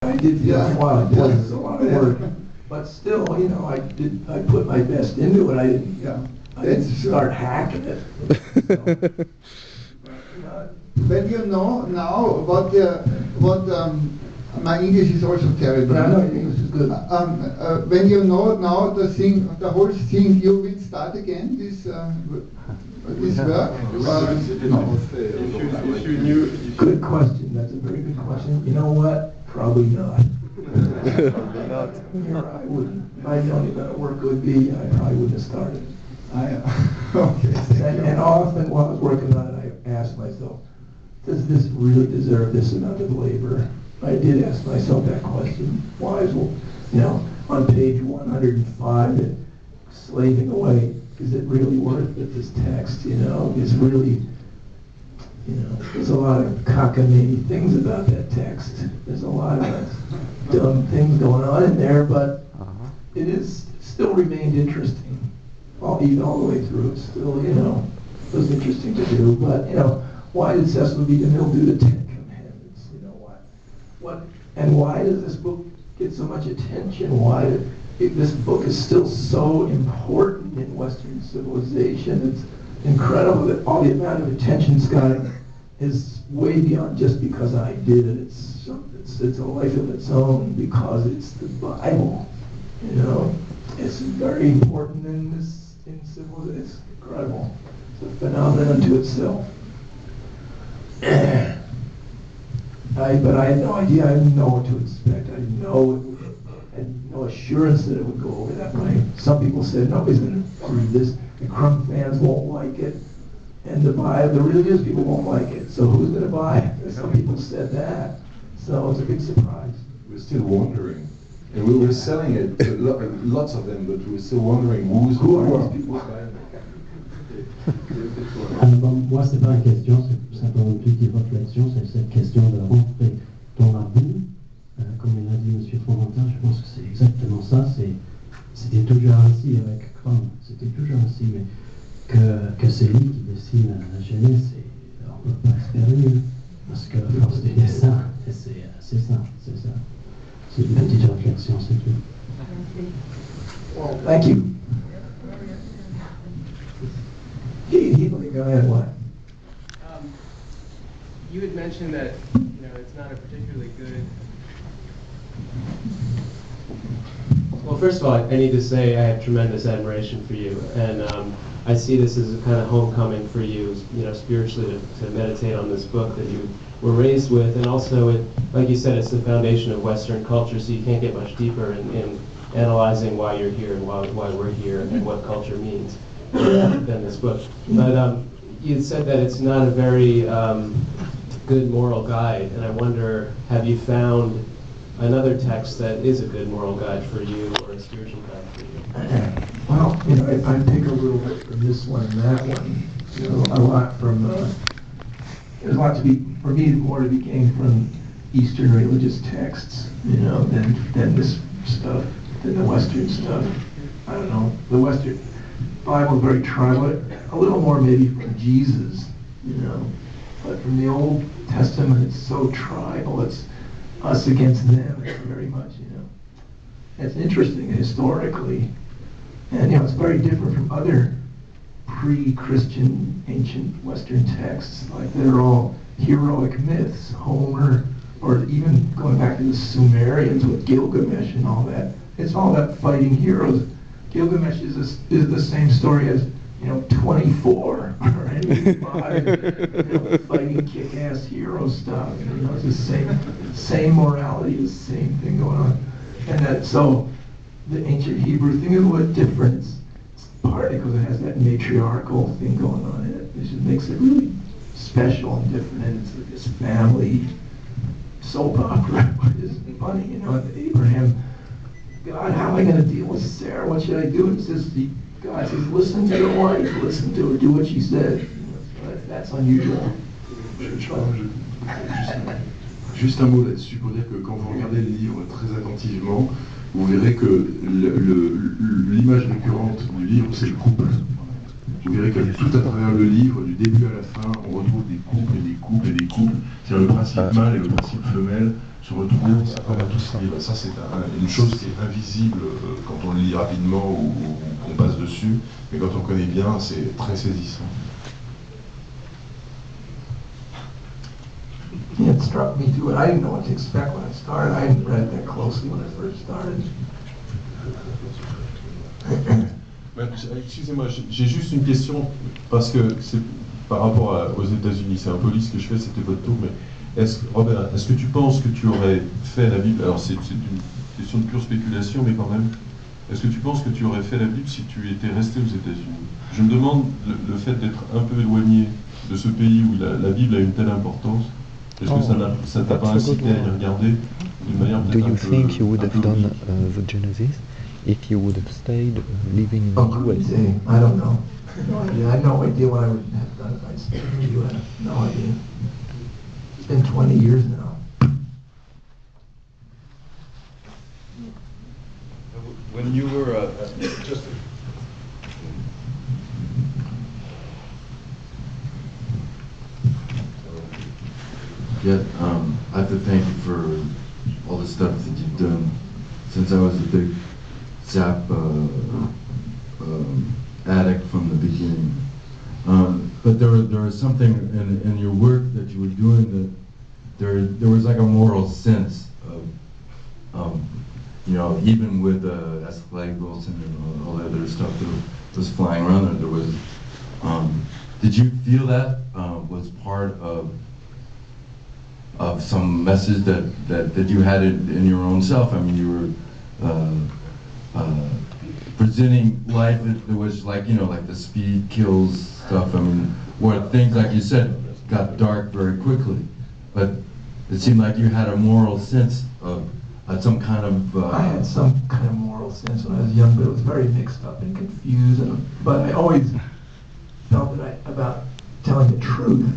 I did feel like, wow, boy, this is a lot of work. But still, you know, I put my best into it. I didn't start hacking it. When you know now what my English is also terrible. Yeah, I know your English is good. When you know now the whole thing, you will start again this work. Good question. That's a very good question. You know what? Probably not. I wouldn't. If I known what that work would be, I probably wouldn't have started. Okay. And often while I was working on it, I asked myself, does this really deserve this amount of labor? I did ask myself that question. Why is, you know, on page 105, it, slaving away, is it really worth it, this text, you know? Is really, you know, there's a lot of cockamamie things about that text. There's a lot of dumb things going on in there, but it is still remained interesting. Even all the way through, it still, you know, was interesting to do. But, you know, why did Cecil B. DeMille do the Ten Commandments? You know, why does this book get so much attention? This book is still so important in Western civilization. It's incredible that all the amount of attention it's got is way beyond just because I did it. It's a life of its own because it's the Bible. You know, it's very important in civilization. It's incredible. It's a phenomenon unto itself. But I had no idea. I didn't know what to expect. I had no assurance that it would go over that way. Some people said nobody's going to read this. The Crumb fans won't like it, and the religious people won't like it. So who's going to buy it? Some people said that. So it's a big surprise. We're still wondering. And we were selling it, lots of them, but we were still wondering who are these people buying it. Moi, c'est pas une question, c'est simplement une petite réflexion, c'est cette question de rentrer dans la boue. Comme il a dit M. Fromentin, je pense que c'est exactement ça. C'était toujours ainsi avec Crumb, c'était toujours ainsi, mais que c'est lui qui dessine la jeunesse, et on ne peut pas espérer mieux, parce que la force du dessin, c'est ça. C'est une petite réflexion, c'est tout. Well, thank you. Go ahead, what? You had mentioned that, it's not a particularly good... Well, first of all, I need to say I have tremendous admiration for you, and I see this as a kind of homecoming for you, spiritually, to meditate on this book that you were raised with, and also, like you said, it's the foundation of Western culture, so you can't get much deeper in analyzing why you're here and why we're here and what culture means than this book. But you said that it's not a very good moral guide, and I wonder, have you found another text that is a good moral guide for you or a spiritual guide for you? Well, I take a little bit from this one and that one. A lot from, there's a lot for me, more to be gained from Eastern religious texts, than this stuff, than the Western stuff. I don't know. The Western Bible is very tribal, a little more maybe from Jesus, but from the Old Testament, it's so tribal. It's us against them, very much, It's interesting historically, and it's very different from other pre-Christian ancient Western texts. Like they're all heroic myths, Homer, or even going back to the Sumerians with Gilgamesh and all that. It's all about fighting heroes. Gilgamesh is the same story as 24 or Henry V, fighting kick-ass hero stuff. It's the same morality, the same thing going on. And so the ancient Hebrew thing is a little different. It's partly because it has that matriarchal thing going on in it. It just makes it really special and different. And it's like this family soap opera, which is funny, Abraham, God, how am I going to deal with Sarah? What should I do? And it says, God says, listen to your wife, listen to her, do what she said. That's unusual. Juste un mot là-dessus pour dire que quand vous regardez le livre très attentivement, vous verrez que l'image récurrente du livre, c'est le couple. Vous verrez que tout à travers le livre, du début à la fin, on retrouve des couples et des couples et des couples. C'est le principe mâle et le principe femelle se retrouve à travers tout ce livre. Ça, c'est une chose qui est invisible quand on le lit rapidement ou qu'on passe dessus, mais quand on connaît bien, c'est très saisissant. It struck me too, and I didn't know what to expect when I started. I hadn't read it that closely when I first started. Excusez-moi, j'ai juste une question, parce que c'est par rapport aux États-Unis, c'est un peu lisse ce que je fais, c'était votre tour, mais Robert, est-ce que tu penses que tu aurais fait la Bible, alors c'est une question de pure spéculation, mais quand même, est-ce que tu penses que tu aurais fait la Bible si tu étais resté aux États-Unis? Je me demande le fait d'être un peu éloigné de ce pays où la Bible a une telle importance, est-ce que ça t'a pas incité à y regarder d'une manière Do peut-être you un peu, think you would un have peu done unique? the Genesis if you would have stayed living in the Oh, US? I don't know. No idea. I have no idea what I would have done if I'd stayed in the U.S. No idea. It's been 20 years now. When you were just I have to thank you for all the stuff that you've done since I was a big Zap addict from the beginning. But there was something in your work that you were doing that there was like a moral sense of you know, even with Escalade Wilson and all the other stuff that was flying around there was, did you feel that was part of some message that you had in your own self? I mean, you were presenting life that was like, you know, like the speed kills stuff. I mean, where things, like you said, got dark very quickly. But it seemed like you had a moral sense of some kind of... I had some kind of moral sense when I was young, but it was very mixed up and confused. But I always felt that about telling the truth.